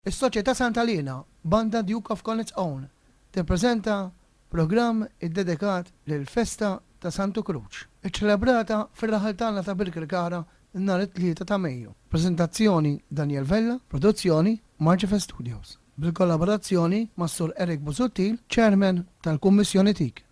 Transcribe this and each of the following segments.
Is-Soċjetà Sant'Alina, banda Duke of Connacht's Own, tippreżenta programm iddedikat lil Festa ta' Santu Kruċ, iċċelebrata fir-raħal tagħna ta' Birkirkara nhar it-3 ta' Mejju. Preżentazzjoni Daniel Vella, produzzjoni Marġife Studios, bil-kollaborazzjoni ma' Sur Erik Busuttil, Chairman tal-Kummissjoni TIK.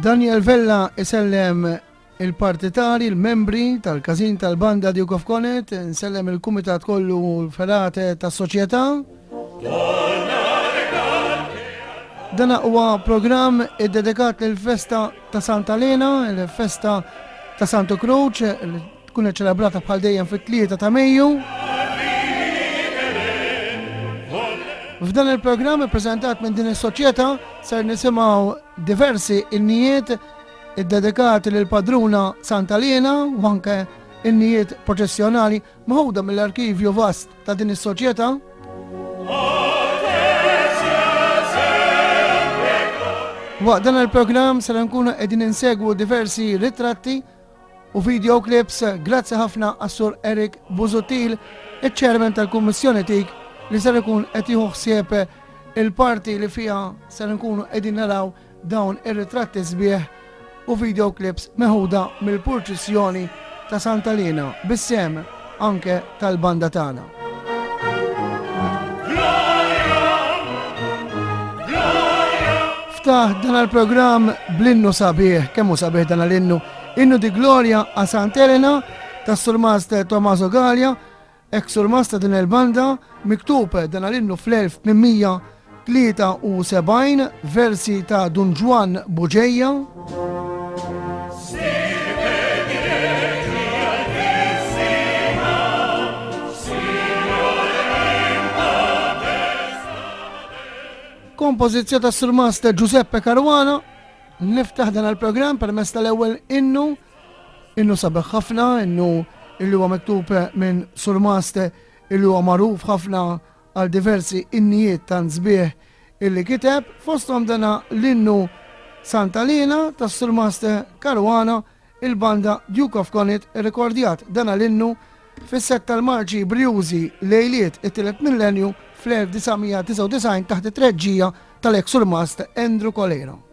Daniel Vella isellem il-partitari, il-membri tal-kazin tal-banda Duke of Connacht, insellem il-kumitat kollu l-ferate tas-soċjetà. Dan huwa programm iddedikat lill-Festa ta' Sant'Alina, il-Festa ta' Santu Kruċ, li tkun iċċelebrata bħal dejjem fit-3 ta' Mejju. F'dan il-programm ippreżentat minn din is-soċjetà ser nisimgħu diversi innijiet iddedikati lil padruna Sant'Alina u anke innijiet proċessjonali maħuda mill-arkivju vast ta' din is-soċjetà. Waqt dan il-programm ser nkunu qegħdin insegwu diversi ritratti u videoclips grazzi ħafna għas-Sur Erik Busuttil, iċ-Chairman tal-Kummissjoni TIK, li ser ikun qed jieħu ħsieb il-parti li fiha ser nkunu qegħdin naraw dawn ir-ritratti sbieħ u videoclips meħuda mill-purċissjoni ta' Sant'Alina bis-sem anke tal-banda tagħna. Ftaħ dan il-programm bl-innu sabiħ, kemm hu sabiħ dan l-innu, innu di Gloria a Sant'Elena tas-Sur Master Tommaso Gallia, ex-Sur Master din il-banda, miktub dan l-innu fl-1873, versi ta' Dun Juan Buġeja. Kompożizzjoni ta' Sur Master Giuseppe Caruana. Niftaħ dan il-programm permezz tal-ewwel innu sabeħ ħafna, innu illi huwa miktub minn Sur Master illi huwa magħruf ħafna għal diversi innijiet ta' sbieħ illi kiteb, fosthom dana l-innu Sant'Alina tas Sur Master Caruana, il-banda Duke of Connacht irrekordjat dana l-innu fis-7 tal-Marċi Brjużi lejliet it-tielet millenju fl-1999 taħt it-treġġija tal-ex Sur Master Andrew Colero.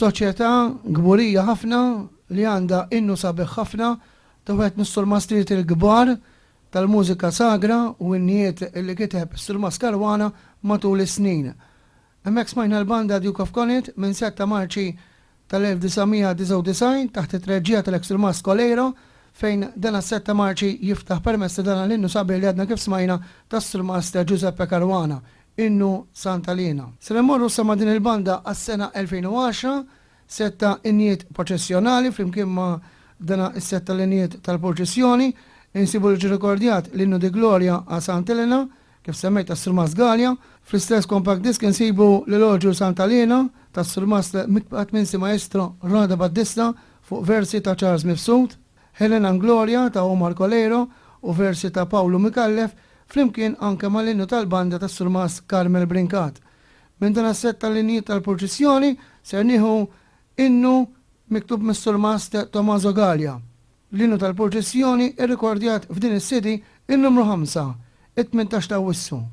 soċjetà gburija ħafna li għandha innu sabiħ ħafna ta' wieħed mis-surmastriet il-kbar tal-mużika sagra u n-nijiet li kiteb Surmas Karwana matul is-snin. Hemmhekk smajna l-banda Duke of Connacht minn 7 Marċi tal-1999 taħt it-treġġija tal-ex-Surmas Kolero fejn dan is-7 Marċi jiftaħ permess dan l-innu sabiħ li għadna kif smajna tas-Surmas Giuseppe Karwana, innu Santa Lina. Se nemmorru sama din il-banda għas-sena 2010 setta innijiet proċessjonali flimkien ma' dana is-setta l-innijiet tal-proċessjoni insibu l-ġirrekordjat l-innu di Gloria a Santa Elena kif semmejt tas-Surmas Galja, fl-istess compact disc insibu l-Elogju Santa Lina tas-Surmas Mikbat Minsi Maestro Rada Battista fuq versi ta' Charles Mifsud, Helena Gloria ta' Omar Kolero u versi ta' Paolo Mikallef flimkien anke mal-innu tal-banda tas-Surmas Carmel Brinkat. Minn dan as-setta l-innijiet tal-proċessjoni ser nieħu innu miktub mis-Surmas Tommaso Gallia. L-innu tal-proċessjoni irrikordjat f'din is-sidi il-numru 5, it-18 ta' Wissu.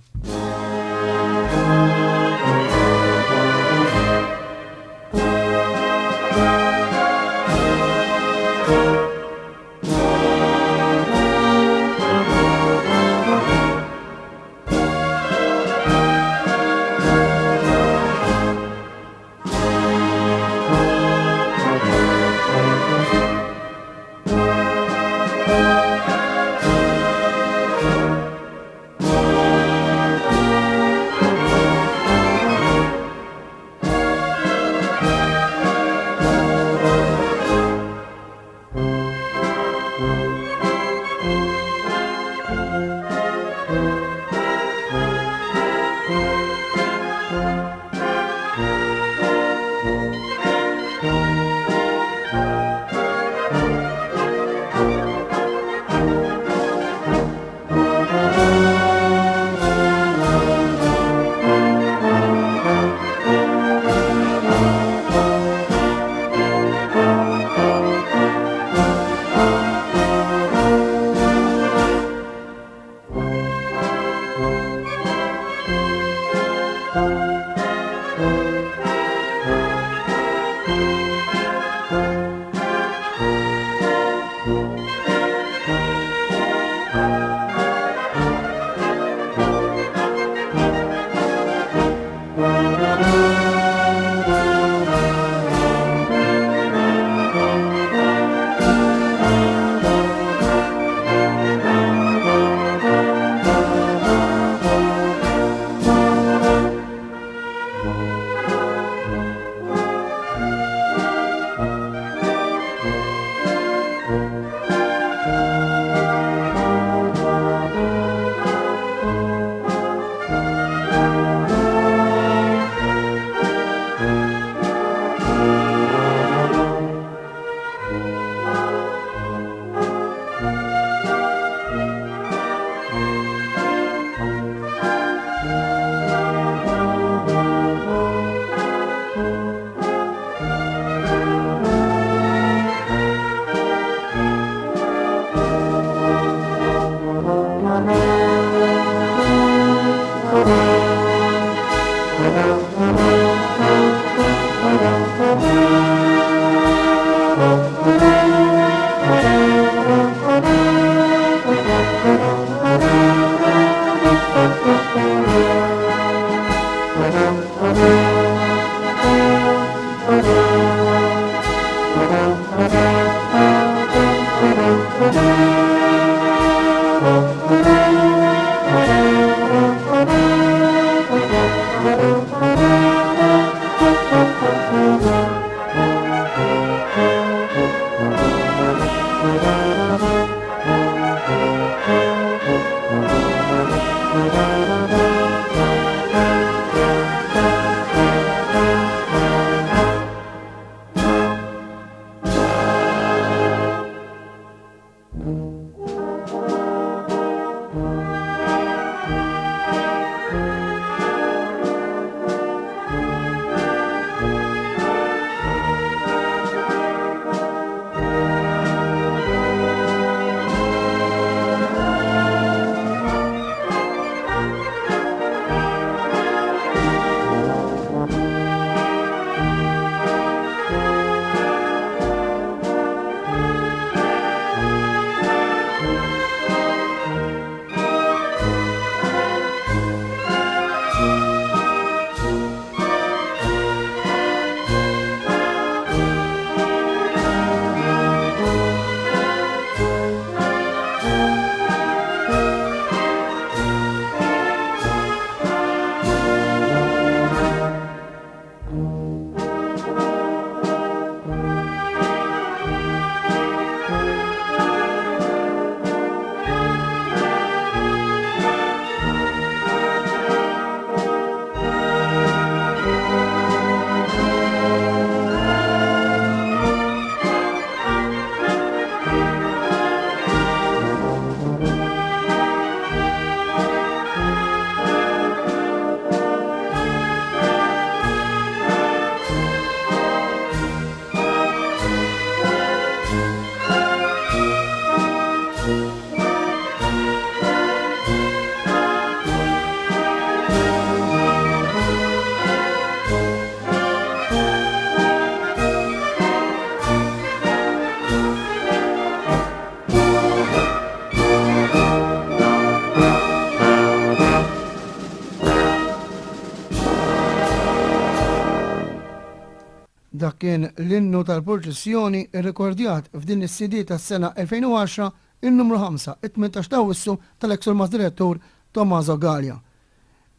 dak kien l-innu tal-proċessjoni irrekordjat f'din is-CD tas-sena 2010 in-numru 5, it-18 ta' Awwissu tal-ex-Surmas Direttur Tommaso Gallia.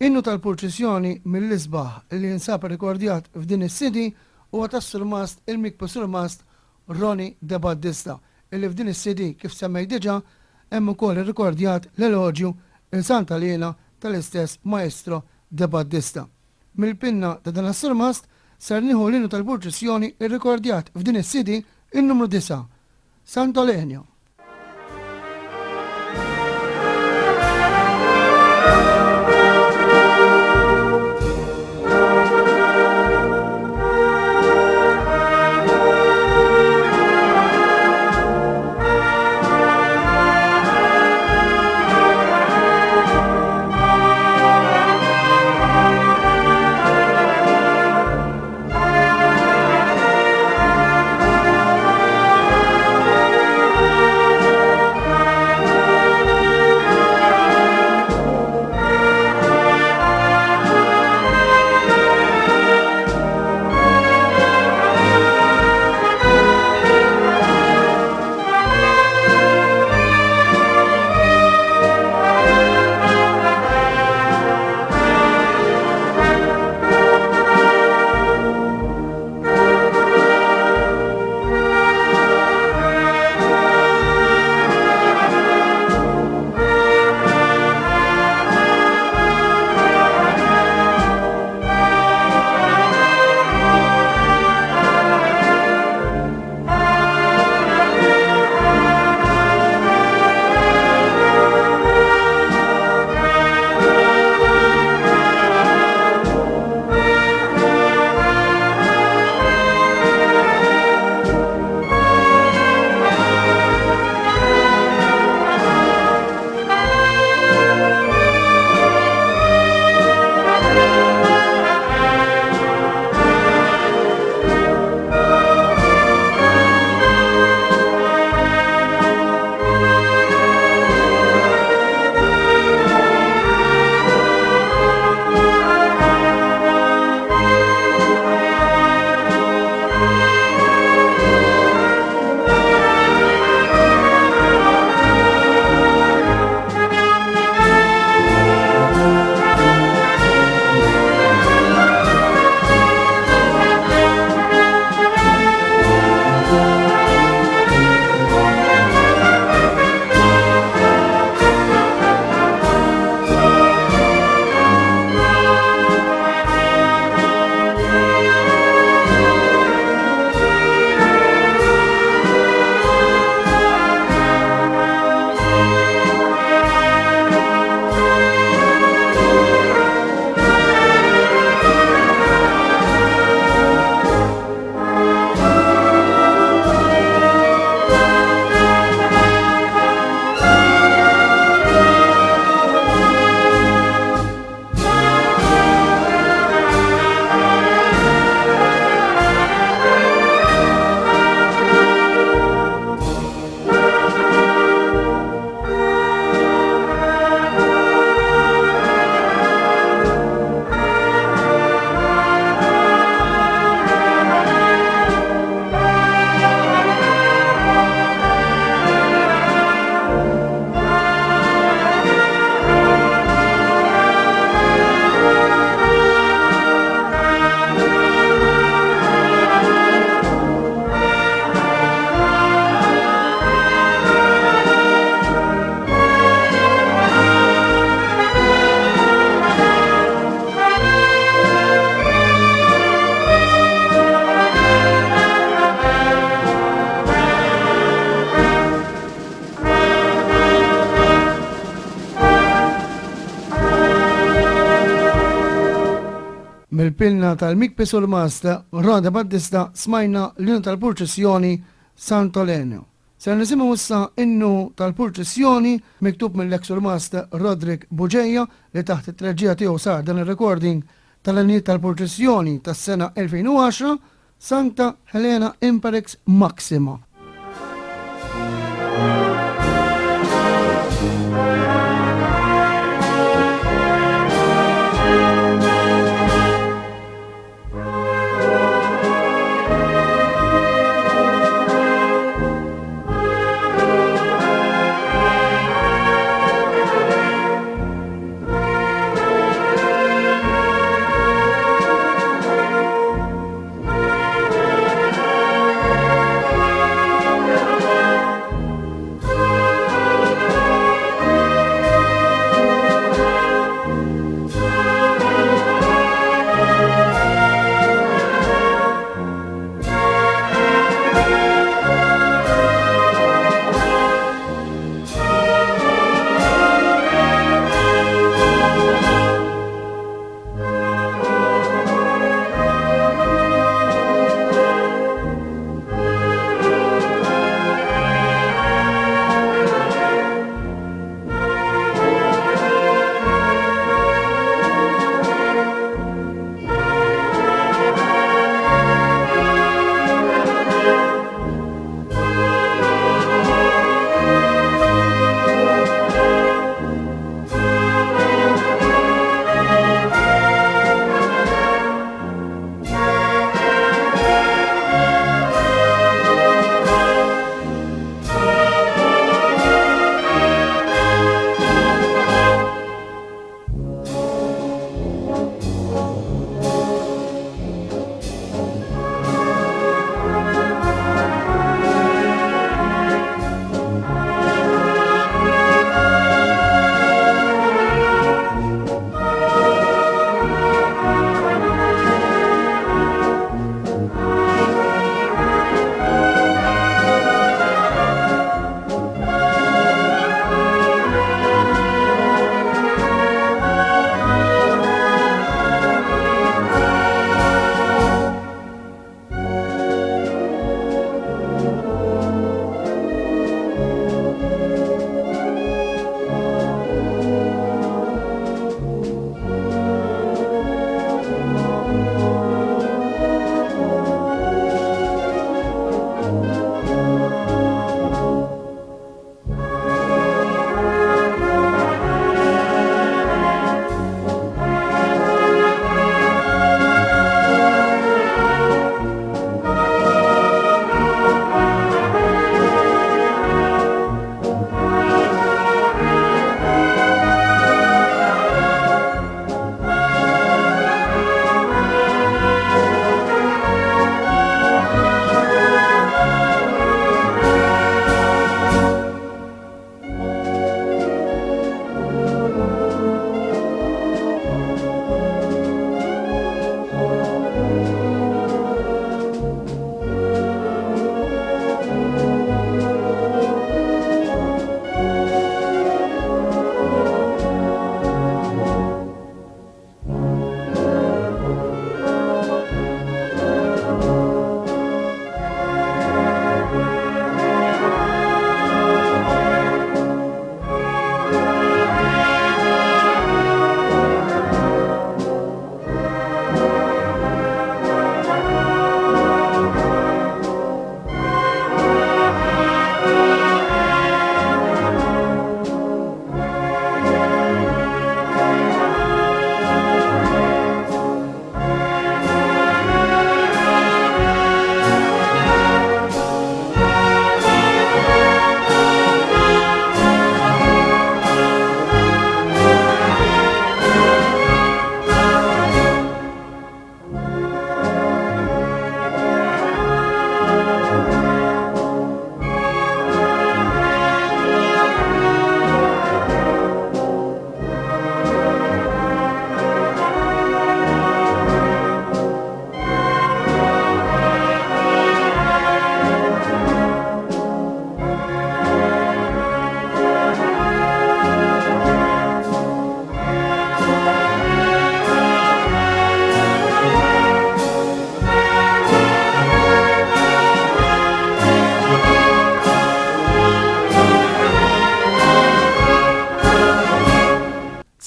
Innu tal-proċessjoni mill-isbaħ li jinsab irrekordjat f'din is-CD huwa tas-Surmast il-Mikbu Surmast Roni De Battista, illi f'din is-CD kif semmej diġà hemm ukoll irrekordjat l-elogju il-Santa Lina tal-istess Maestro De Battista. Mill-pinna ta' dan is-Surmast ser nieħu l-innu tal-proċessjoni irrekordjat f'din is-CD in-numru 9, Sant'Olenio. Mill-pilna tal-Mikbu Surmast Roni De Battista smajna l-innu tal-proċessjoni Sant'Olenio. Se nisimgħu issa innu tal-proċessjoni miktub mill-ex-Surmast Rodrik Buġeja li taħt it-treġġija tiegħu sar dan ir-recording tal-innijiet tal-proċessjoni tas-sena 2010 Santa Helena Imperex Maxima.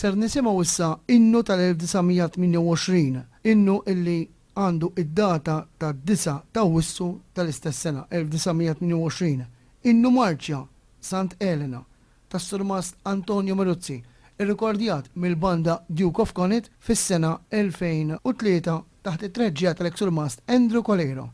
Ser nisimgħu issa innu tal-1928, innu illi għandu id-data ta' 9 ta' Awwissu tal-istess sena 1928. Innu Marċja Sant Elena tas-Sur Mast Antonio Maruzzi, irrikordjat mill-banda Duke of Connacht fis-sena 2003 taħt it-treġġija tal-Sur Mast Andrew Colero.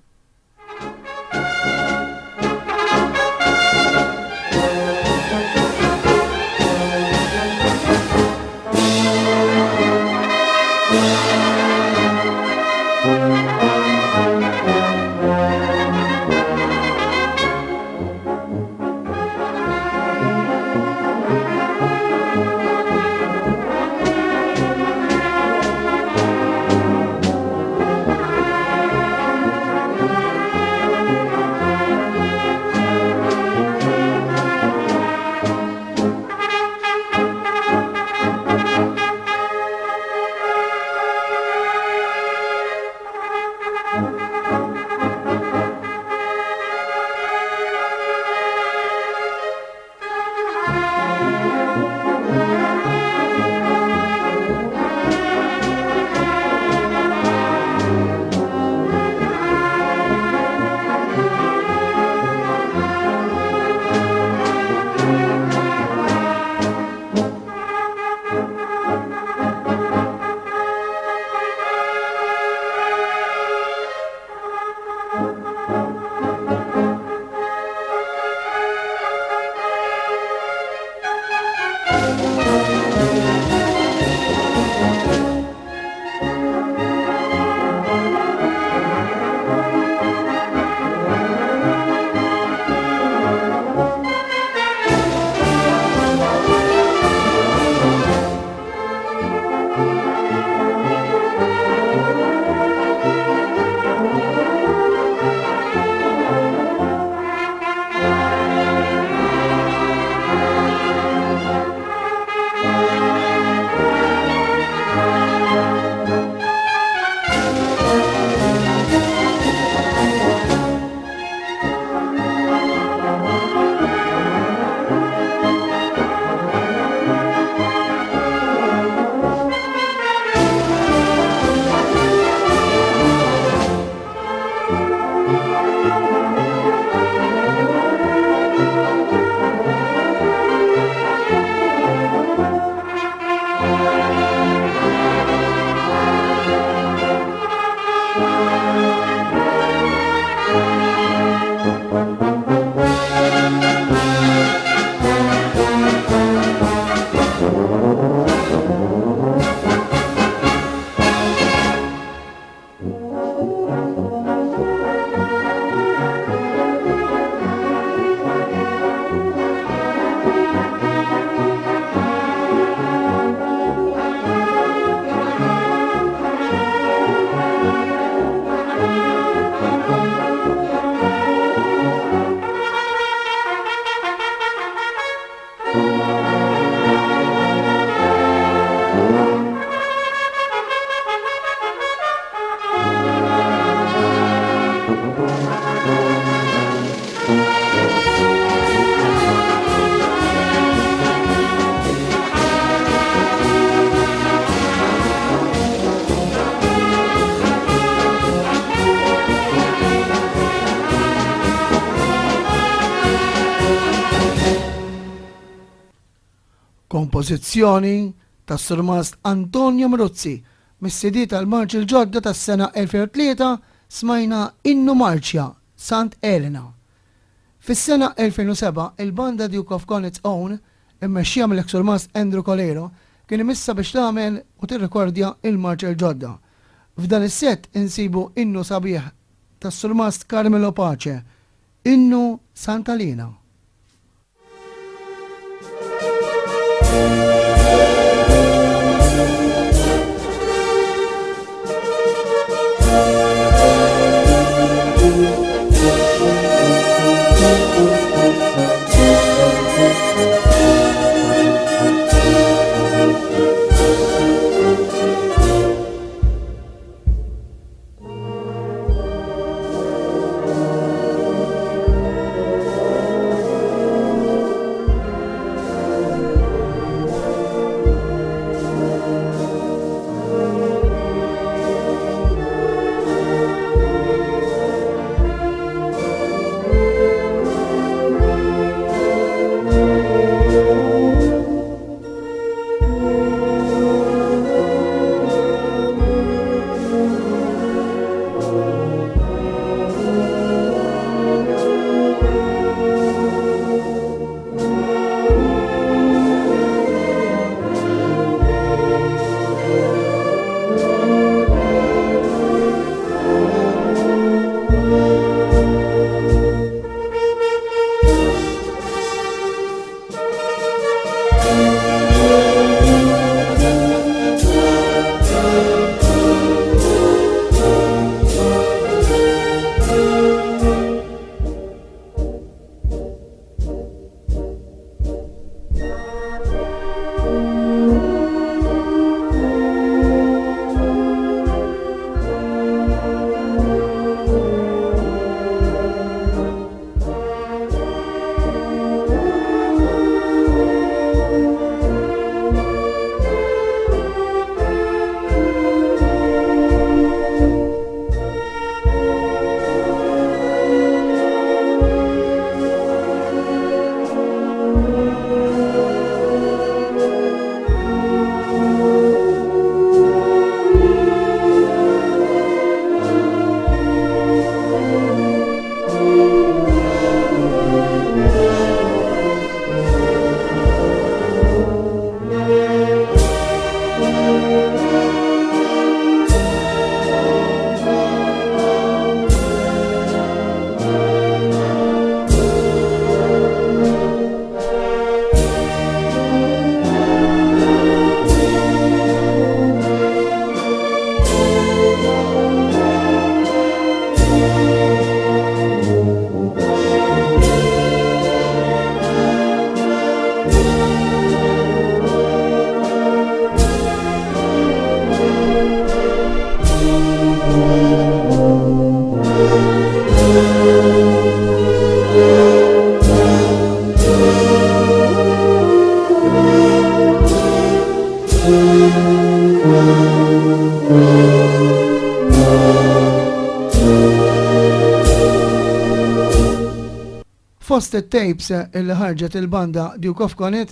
Kompożizzjoni tas-Sur Mast Antonio Maruzzi mis-CD tal-Marċ il-ġodda tas-sena 2003 smajna Innu Marċja Sant Elena. Fis-sena 2007 il-banda Duke of Connacht's Own immexxija mill-Sur Mast Andrew Colero kien imissa biex tagħmel u tirrekordja il-Marċ il-ġodda. F'dan is-sett insibu innu sabiħ tas-Sur Mast Carmelo Pace, Innu Santa Lina. Fost it-tapes illi ħarġet il-banda Duke of Connacht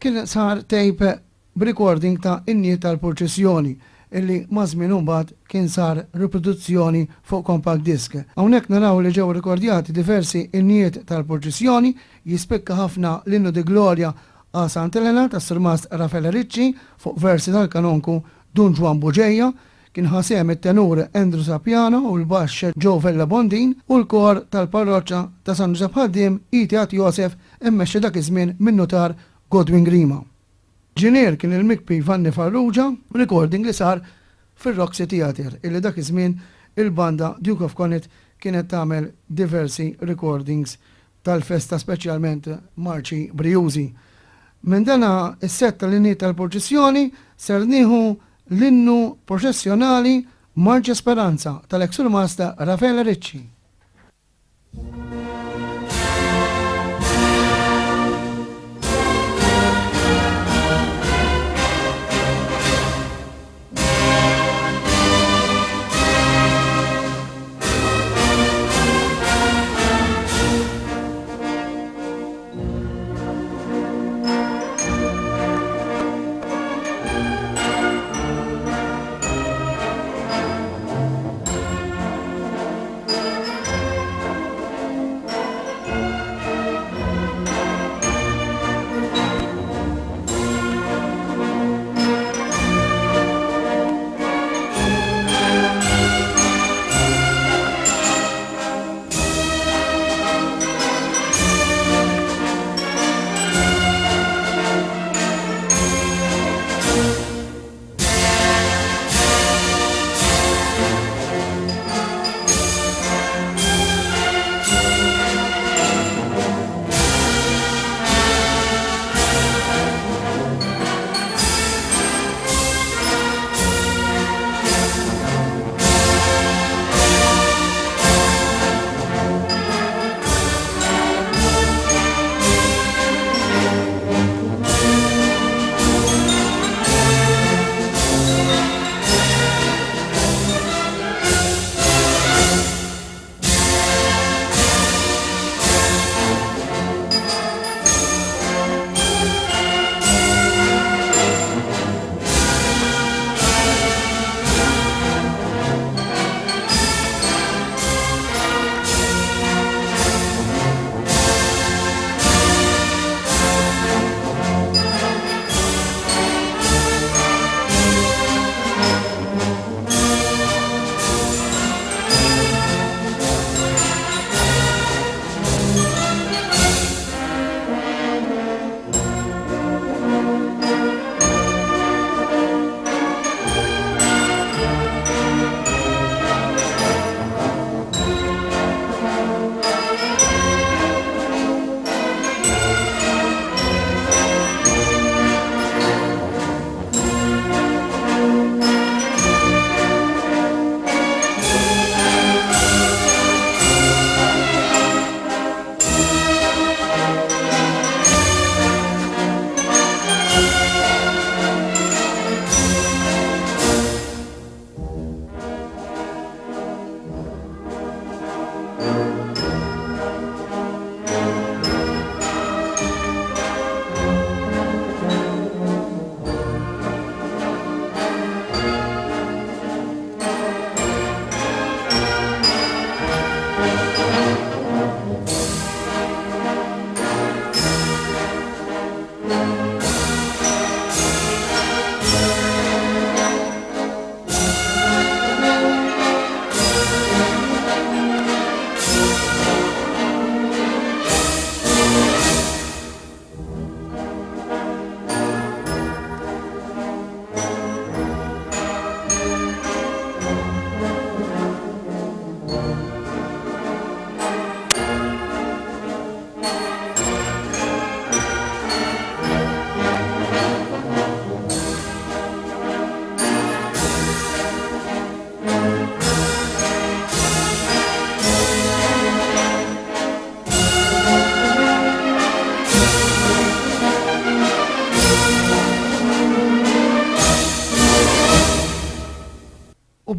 kien sar tape b'recording ta' inni tal-Proċessjoni illi mażmin mbagħad kien sar riproduzzjoni fuq compact disc. Hawnhekk naraw li ġew rikordjati diversi innijiet tal-Proċessjoni, jispikka ħafna l-innu di Gloria a Sant'Elena ta' Surmast Raffaele Ricci fuq versi tal-kanonku Dun Juan Buġeja, kien ħasem it-tenur Andrew Sapiano u l-baxx Joe Vella Bondin u l-kor tal-parroċċa ta' San Giuseppe Ħaddiem Itiat Josef immexxi dak iż-żmien min-notar Godwin Grima. Ġinier kien il-mikpi Vanni Farrugia, recording li sar fir-Roxy Theatre illi dak iż-żmien il-banda Duke of Connacht kienet tagħmel diversi recordings tal-festa speċjalment marċi Brijużi. Minn dana is-setta l-inni tal-Proċessjoni ser nieħu l-innu proċessjonali Marċi Speranza tal-ex-surmasta Raffaele Ricci.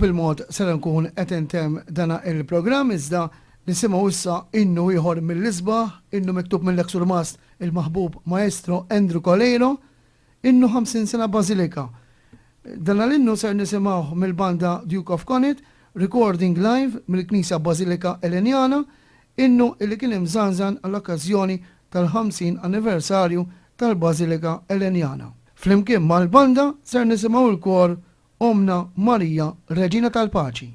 bil-mod ser nkun qed intemm dana il-programm iżda nisimgħu issa innu ieħor mill-isbaħ, innu miktub mill-Sur Mast il-maħbub Maestro Andrew Colero, innu 50 sena Bażilika. Dan l-innu ser nisimgħu mill-banda Duke of Connacht, recording live mill-Knisja Bażilika Elenjana, innu illi kien imżanżan għall-okkażjoni tal-50 anniversarju tal-Bażilika Elenjana. Flimkien mal-banda ser nisimgħu l-kor Omna Marija Reġina tal-Paċi.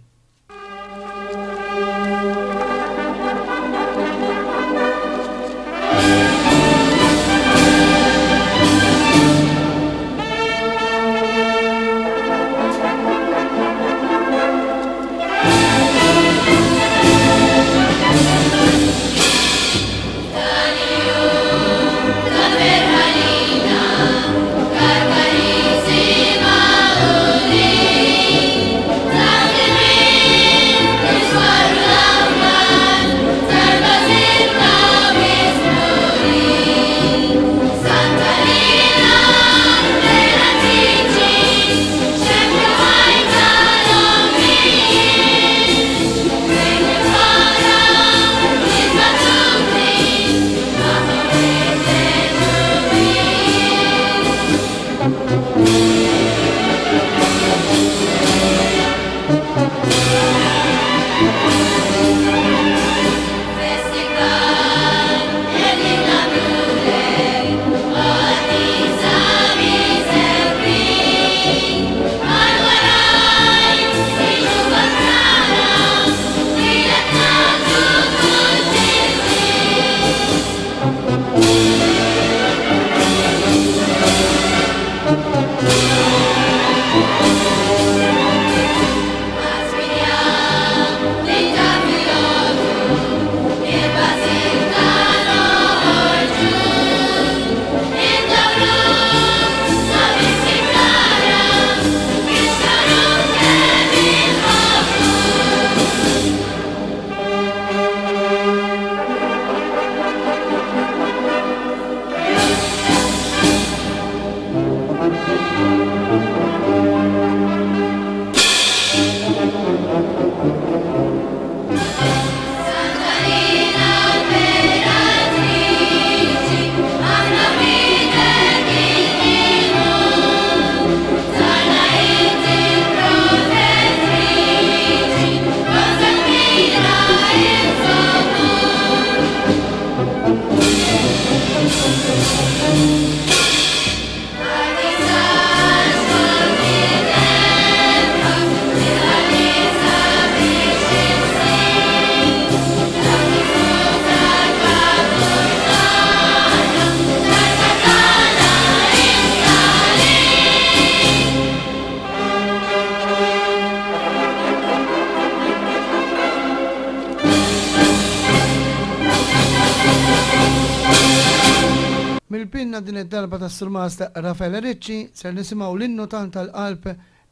Mil-pinna din id-darba tas-Sur Masta Rafael Ricci ser nisimgħu l-innu tal-qalb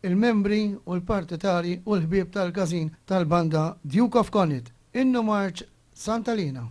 il-membri u l-partitari u l-ħbieb tal-każin tal-banda Duke of Connacht, innu Marċ Santalina.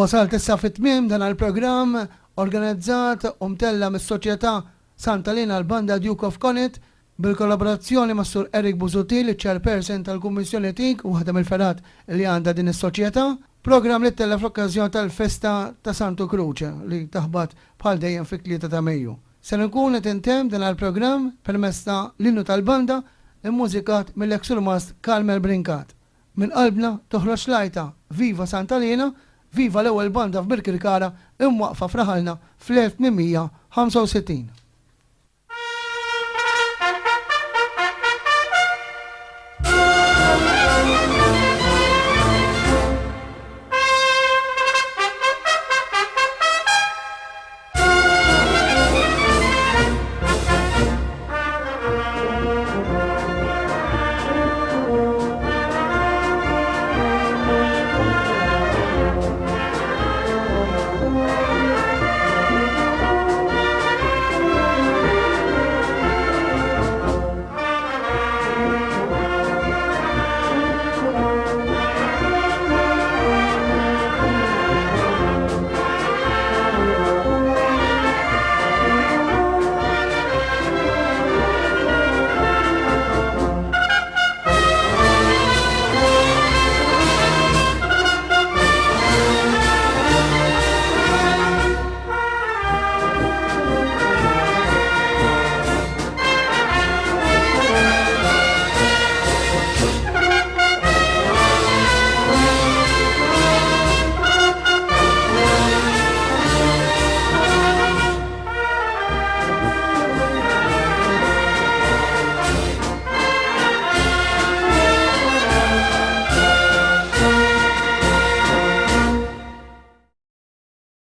Wasalt issa fit-tmiem dan il-programm organizzat u mtella mis-Soċjetà Santalina l-Banda Duke of Connacht bil-kollaborazzjoni ma' Sur Eric Buzutil, il-chairperson tal-Kummissjoni Tik u waħda mill-ferat li għandha din is-soċjetà. Programm li tella fl-okkażjoni tal-Festa ta' Santu Croce li taħbat bħal dejjem fit-3 ta' Mejju. Se nkun qed intemm dan il-programm permezz ta' l-innu tal-banda immużikat mill-ex-surmast Kalmel Brinkat. Min qalbna toħroġ lajta Viva Santalina, viva l-ewwel banda f'Birkirkara imwaqfa fraħalna fl-1865.